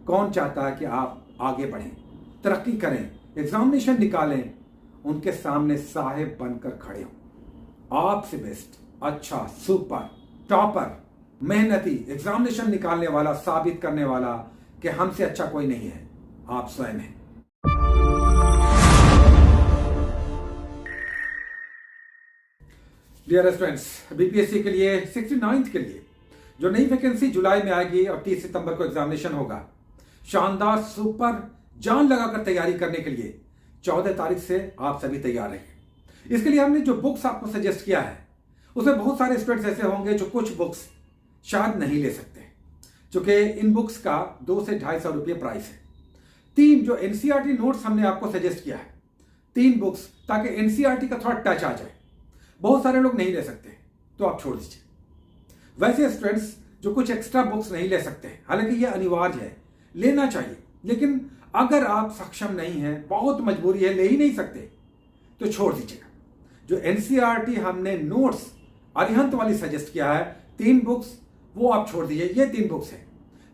कौन चाहता है कि आप आगे बढ़ें, तरक्की करें, एग्जामिनेशन निकालें, उनके सामने साहेब बनकर खड़े हो। आपसे बेस्ट, अच्छा, सुपर, टॉपर, मेहनती, एग्जामिनेशन निकालने वाला, साबित करने वाला कि हमसे अच्छा कोई नहीं है, आप स्वयं हैं। डियर स्टूडेंट्स, बीपीएससी के लिए 69th के लिए जो नई वैकेंसी जुलाई में आएगी और 30 सितंबर को एग्जामिनेशन होगा, शानदार, सुपर, जान लगाकर तैयारी करने के लिए 14 तारीख से आप सभी तैयार रहिए। इसके लिए हमने जो बुक्स आपको सजेस्ट किया है उसमें बहुत सारे स्टूडेंट्स ऐसे होंगे जो कुछ बुक्स शायद नहीं ले सकते, क्योंकि इन बुक्स का 200 से 250 रुपये प्राइस है। 3 जो एनसीईआरटी नोट्स हमने आपको सजेस्ट किया है, 3 बुक्स, ताकि एनसीईआरटी का थोड़ा टच आ जाए। बहुत सारे लोग नहीं ले सकते तो आप छोड़ दीजिए। वैसे स्टूडेंट्स जो कुछ एक्स्ट्रा बुक्स नहीं ले सकते, हालांकि यह अनिवार्य है, लेना चाहिए, लेकिन अगर आप सक्षम नहीं हैं, बहुत मजबूरी है, ले ही नहीं सकते, तो छोड़ दीजिएगा। जो एनसीईआरटी हमने नोट्स अरिहंत वाली सजेस्ट किया है, 3 बुक्स, वो आप छोड़ दीजिए। ये 3 बुक्स हैं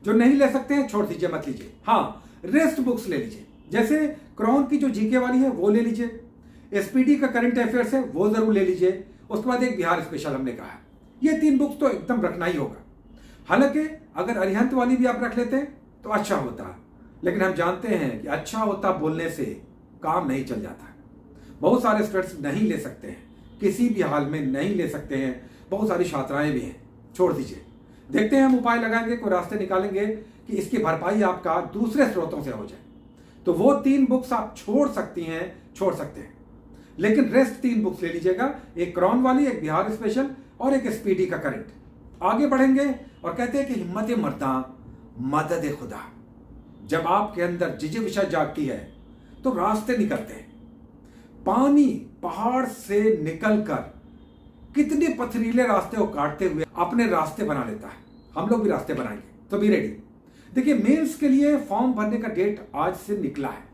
जो नहीं ले सकते हैं, छोड़ दीजिए, मत लीजिए। हाँ, रेस्ट बुक्स ले लीजिए, जैसे क्रॉन की जो जीके वाली है वो ले लीजिए, एसपीडी का करंट अफेयर्स है वो जरूर ले लीजिए, उसके बाद एक बिहार स्पेशल हमने कहा है। ये 3 बुक्स तो एकदम रखना ही होगा। हालांकि अगर अरिहंत वाली भी आप रख लेते हैं तो अच्छा होता, लेकिन हम जानते हैं कि अच्छा होता बोलने से काम नहीं चल जाता। बहुत सारे स्टूडेंट्स नहीं ले सकते हैं, किसी भी हाल में नहीं ले सकते हैं, बहुत सारी छात्राएं भी हैं, छोड़ दीजिए। देखते हैं हम उपाय लगाएंगे, कोई रास्ते निकालेंगे कि इसकी भरपाई आपका दूसरे स्रोतों से हो जाए। तो वो 3 बुक्स आप छोड़ सकती हैं, छोड़ सकते हैं, लेकिन रेस्ट 3 बुक्स ले लीजिएगा, एक क्रॉन वाली, एक बिहार स्पेशल और एक एसपीडी का करंट। आगे बढ़ेंगे और कहते हैं कि हिम्मत मर्दा मदद खुदा। जब आपके अंदर जिज्ञासा जागती है तो रास्ते निकलते हैं। पानी पहाड़ से निकलकर कितने पथरीले रास्ते को काटते हुए अपने रास्ते बना लेता है। हम लोग भी रास्ते बनाएंगे, तो बी रेडी। देखिए, मेंस के लिए फॉर्म भरने का डेट आज से निकला है।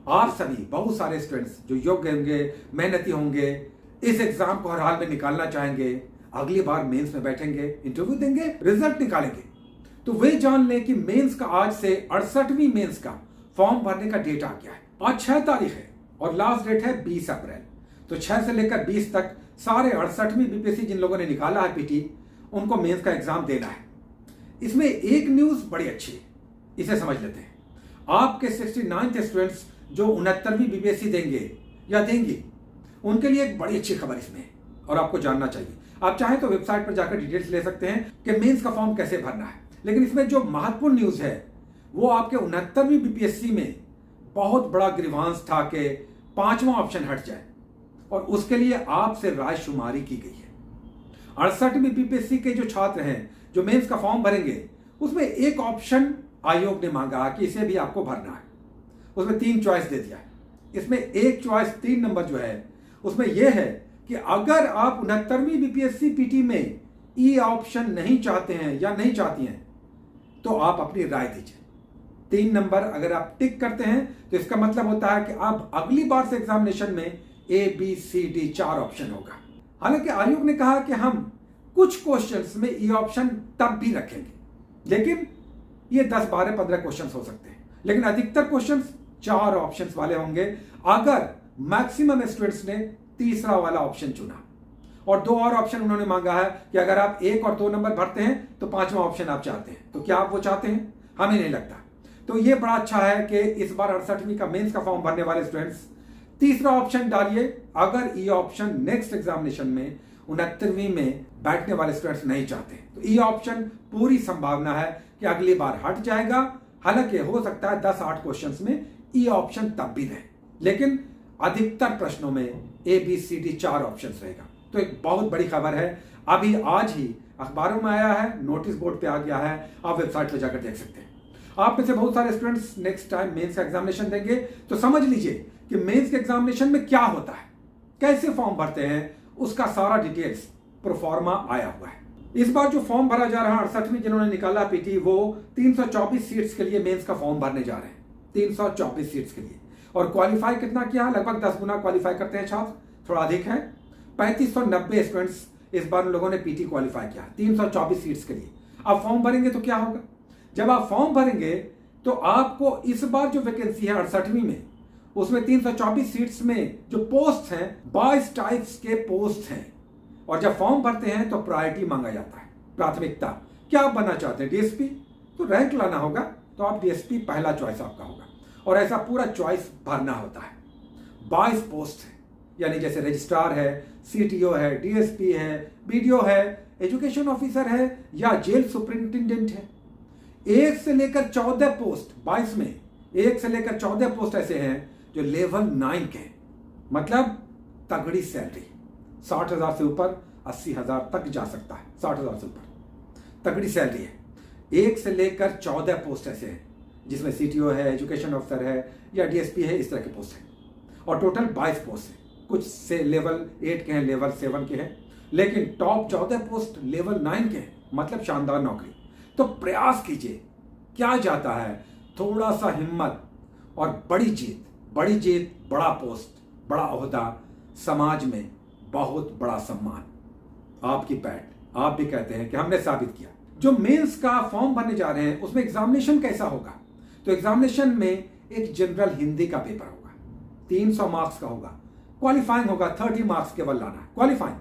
आप सभी बहुत सारे स्टूडेंट्स जो योग्य होंगे, मेहनती होंगे, इस एग्जाम को हर हाल में निकालना चाहेंगे, अगली बार मेंस में बैठेंगे, इंटरव्यू देंगे, रिजल्ट निकालेंगे, तो वे जान लें कि मेंस का आज से 68वीं मेंस का फॉर्म भरने का डेट आ गया है। आज 6 तारीख है और लास्ट डेट है 20 अप्रैल। तो 6 से लेकर 20 तक सारे 68वीं बीपीएससी जिन लोगों ने निकाला है पीटी, उनको मेंस का एग्जाम देना है। इसमें एक न्यूज बड़ी अच्छी है, इसे समझ लेते हैं। आपके 69th स्टूडेंट्स जो 69वीं बीपीएससी देंगे या देंगी, उनके लिए एक बड़ी अच्छी खबर इसमें है और आपको जानना चाहिए। आप चाहें तो वेबसाइट पर जाकर डिटेल्स ले सकते हैं कि मेंस का फॉर्म कैसे भरना है, लेकिन इसमें जो महत्वपूर्ण न्यूज है वो आपके 69वीं बीपीएससी में बहुत बड़ा ग्रीवांस था कि 5वां ऑप्शन हट जाए, और उसके लिए आपसे रायशुमारी की गई है। 68वीं बीपीएससी के जो छात्र हैं जो मेंस का फॉर्म भरेंगे, उसमें एक ऑप्शन आयोग ने मांगा कि इसे भी आपको भरना है। उसमें 3 चॉइस दे दिया है। इसमें एक चॉइस 3 नंबर जो है उसमें यह है कि अगर आप 69वीं बीपीएससी पीटी में ई ऑप्शन नहीं चाहते हैं या नहीं चाहती हैं, तो आप अपनी राय दीजिए। 3 नंबर अगर आप टिक करते हैं तो इसका मतलब होता है कि आप अगली बार से एग्जामिनेशन में ABCD 4 ऑप्शन होगा। हालांकि आयोग ने कहा कि हम कुछ क्वेश्चंस में ई ऑप्शन तब भी रखेंगे, लेकिन ये 10, 12, 15 क्वेश्चंस हो सकते हैं, लेकिन अधिकतर क्वेश्चंस 4 ऑप्शंस वाले होंगे अगर मैक्सिमम स्टूडेंट्स ने तीसरा वाला ऑप्शन चुना। और 2 और ऑप्शन उन्होंने मांगा है कि अगर आप 1 और 2 नंबर भरते हैं तो 5वां ऑप्शन आप चाहते हैं। तो क्या आप वो चाहते हैं? हमें नहीं लगता। तो ये बड़ा अच्छा है कि इस बार 68वीं का मेंस का फॉर्म भरने वाले स्टूडेंट्स तीसरा ऑप्शन डालिए अगर ई ऑप्शन नेक्स्ट एग्जामिनेशन में 69वीं में बैठने वाले स्टूडेंट्स नहीं चाहते। तो ई ऑप्शन पूरी संभावना है कि अगली बार हट जाएगा। हालांकि हो सकता है 10-8 क्वेश्चंस में ई ऑप्शन तब भी रहे, लेकिन अधिकतर प्रश्नों में ABCD 4 ऑप्शन रहेगा। तो एक बहुत बड़ी खबर है, अभी आज ही अखबारों में आया है, नोटिस बोर्ड पे आ गया है, आप वेबसाइट पे जाकर देख सकते हैं। आप में से बहुत सारे स्टूडेंट्स नेक्स्ट टाइम मेंस का एग्जामिनेशन देंगे, तो समझ लीजिए कि मेंस के एग्जामिनेशन में क्या होता है, कैसे फॉर्म भरते हैं, उसका सारा डिटेल्स प्रोफॉर्मा आया हुआ है। इस बार जो फॉर्म भरा जा रहा है 68वीं जिन्होंने निकाला पीटी, वो 324 सीट्स के लिए मेंस का फॉर्म भरने जा रहे हैं। 324 सीट्स के लिए, और क्वालिफाई कितना किया? लगभग 10 गुना क्वालिफाई करते हैं छात्र, थोड़ा अधिक है। 3590 स्टूडेंट्स इस बार उन लोगों ने पीटी क्वालिफाई किया 324 सीट्स के लिए। अब फॉर्म भरेंगे तो क्या होगा? जब आप फॉर्म भरेंगे तो आपको इस बार जो वैकेंसी है 68वीं में, उसमें 324 सीट्स में जो पोस्ट हैं 22 टाइप्स के पोस्ट हैं। और जब फॉर्म भरते हैं तो प्रायोरिटी मांगा जाता है, प्राथमिकता। क्या आप बनना चाहते हैं? डीएसपी। तो रैंक लाना होगा तो आप डीएसपी पहला चॉइस आपका होगा, और ऐसा पूरा चॉइस भरना होता है। 22 पोस्ट है, यानी जैसे रजिस्ट्रार है, सीटीओ है, डीएसपी है, बीडीओ है, एजुकेशन ऑफिसर है या जेल सुपरिंटेंडेंट है। 1 से लेकर 14 पोस्ट, 22 में 1 से लेकर 14 पोस्ट ऐसे हैं जो लेवल 9 के हैं। मतलब तगड़ी सैलरी, 60,000 से ऊपर 80,000 तक जा सकता है। 60,000 से ऊपर तगड़ी सैलरी है। 1 से लेकर 14 पोस्ट ऐसे हैं जिसमें सीटीओ है, एजुकेशन ऑफिसर है या डीएसपी है, इस तरह के पोस्ट हैं। और टोटल 22 पोस्ट हैं। कुछ से लेवल 8 के हैं, लेवल 7 के हैं, लेकिन टॉप 14 पोस्ट लेवल 9 के हैं। मतलब शानदार नौकरी। तो प्रयास कीजिए, क्या जाता है, थोड़ा सा हिम्मत और बड़ी जीत, बड़ा पोस्ट, बड़ा ओहदा, समाज में बहुत बड़ा सम्मान, आपकी पैठ। आप भी कहते हैं कि हमने साबित किया। जो मेंस का फॉर्म भरने जा रहे हैं उसमें एग्जामिनेशन कैसा होगा? तो एग्जामिनेशन में एक जनरल हिंदी का पेपर होगा, 300 मार्क्स का होगा। क्वालिफाइंग होगा, 30 मार्क्स केवल लाना है। क्वालिफाइंग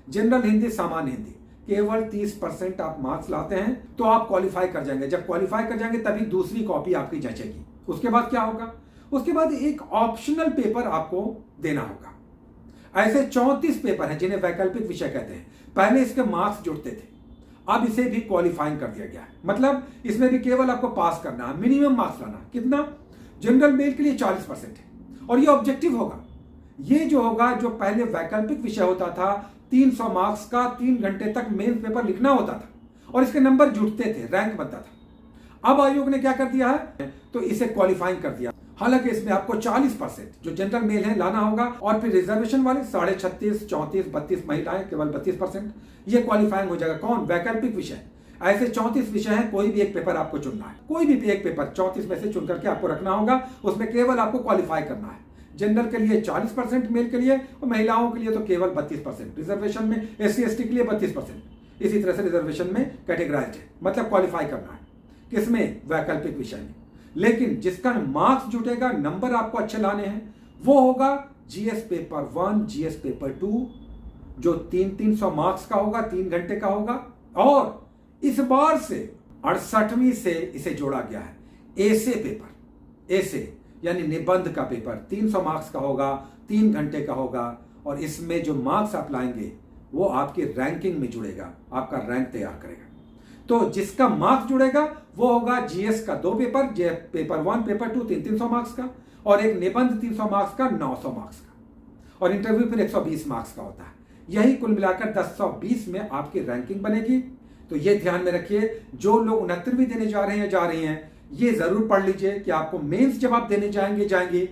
जनरल हिंदी, सामान्य हिंदी, केवल 30% आप मार्क्स लाते हैं तो आप क्वालिफाई कर जाएंगे। जब क्वालिफाई कर जाएंगे तभी दूसरी कॉपी आपकी जचेगी। उसके बाद क्या होगा? उसके बाद एक ऑप्शनल पेपर आपको देना होगा। ऐसे 34 पेपर हैं जिन्हें वैकल्पिक विषय कहते हैं। पहले इसके मार्क्स जुड़ते थे, अब इसे भी क्वालिफाइंग कर दिया गया है। मतलब इसमें भी केवल आपको पास करना है, मिनिमम मार्क्स लाना। कितना? जनरल मेल के लिए 40% है और ये ऑब्जेक्टिव होगा। ये जो होगा, जो पहले वैकल्पिक विषय होता था, 300 मार्क्स का 3 घंटे तक मेंस पेपर लिखना होता था और इसके नंबर जुड़ते थे, रैंक बनता था। अब आयोग ने क्या कर दिया है, तो इसे क्वालिफाइंग कर दिया। हालांकि इसमें आपको 40% जो जनरल मेल है लाना होगा और फिर रिजर्वेशन वाले 36.5, 34, 32 महिलाएं केवल 32%, ये क्वालिफाइंग हो जाएगा। कौन? वैकल्पिक विषय। ऐसे 34 विषय हैं, कोई भी एक पेपर आपको चुनना है। कोई भी एक पेपर 34 में से चुन करके आपको रखना होगा, उसमें केवल आपको क्वालिफाई करना है। जनरल के लिए 40%, मेल के लिए, और महिलाओं के लिए तो केवल 32%। रिजर्वेशन में SC ST के लिए 32%। इसी तरह से रिजर्वेशन में कैटेगराइज्ड है, मतलब क्वालिफाई करना है। किसमें? वैकल्पिक विषय में। लेकिन जिसका मार्क्स जुटेगा, नंबर आपको अच्छे लाने हैं, वो होगा जीएस पेपर 1, जीएस पेपर 2, जो 300 मार्क्स का होगा, 3 घंटे का होगा। और इस बार से 68वीं से इसे जोड़ा गया है एसे पेपर। एसे यानी निबंध का पेपर 300 मार्क्स का होगा, 3 घंटे का होगा, और इसमें जो मार्क्स आप लाएंगे वो आपकी रैंकिंग में जुड़ेगा, आपका रैंक तैयार करेगा। तो जिसका मार्क्स जुड़ेगा वो होगा जीएस का 2 पेपर, पेपर 1, पेपर 2 300 मार्क्स का, और एक निबंध 300 मार्क्स का, 900 मार्क्स का, और इंटरव्यू फिर 120 मार्क्स का होता है। यही कुल मिलाकर 1020 में आपकी रैंकिंग बनेगी। तो ये ध्यान में रखिए, जो लोग 69वीं देने जा रहे हैं, जा रही हैं, ये जरूर पढ़ लीजिए कि आपको मेंस जब आप देने जाएंगे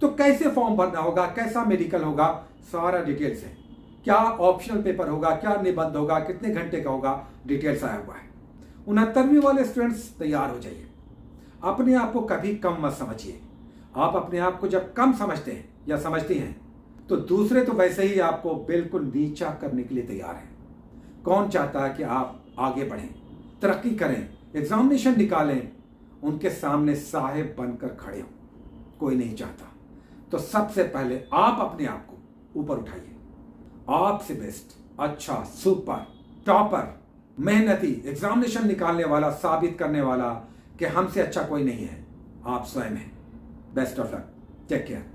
तो कैसे फॉर्म भरना होगा, कैसा मेडिकल होगा, सारा डिटेल्स है। क्या ऑप्शनल पेपर होगा, क्या निबंध होगा, कितने घंटे का होगा, डिटेल्स आया हुआ है। 69वीं वाले स्टूडेंट्स तैयार हो जाइए। अपने आप को कभी कम मत समझिए। आप अपने आप को जब कम समझते हैं या समझती हैं तो दूसरे तो वैसे ही आपको बिल्कुल नीचा करने के लिए तैयार हैं। कौन चाहता है कि आप आगे बढ़ें, तरक्की करें, एग्जामिनेशन निकालें, उनके सामने साहेब बनकर खड़े हो? कोई नहीं चाहता। तो सबसे पहले आप अपने आप को ऊपर उठाइए। आपसे बेस्ट, अच्छा, सुपर, टॉपर, मेहनती, एग्जामिनेशन निकालने वाला, साबित करने वाला कि हमसे अच्छा कोई नहीं है, आप स्वयं हैं। Best of luck, take care.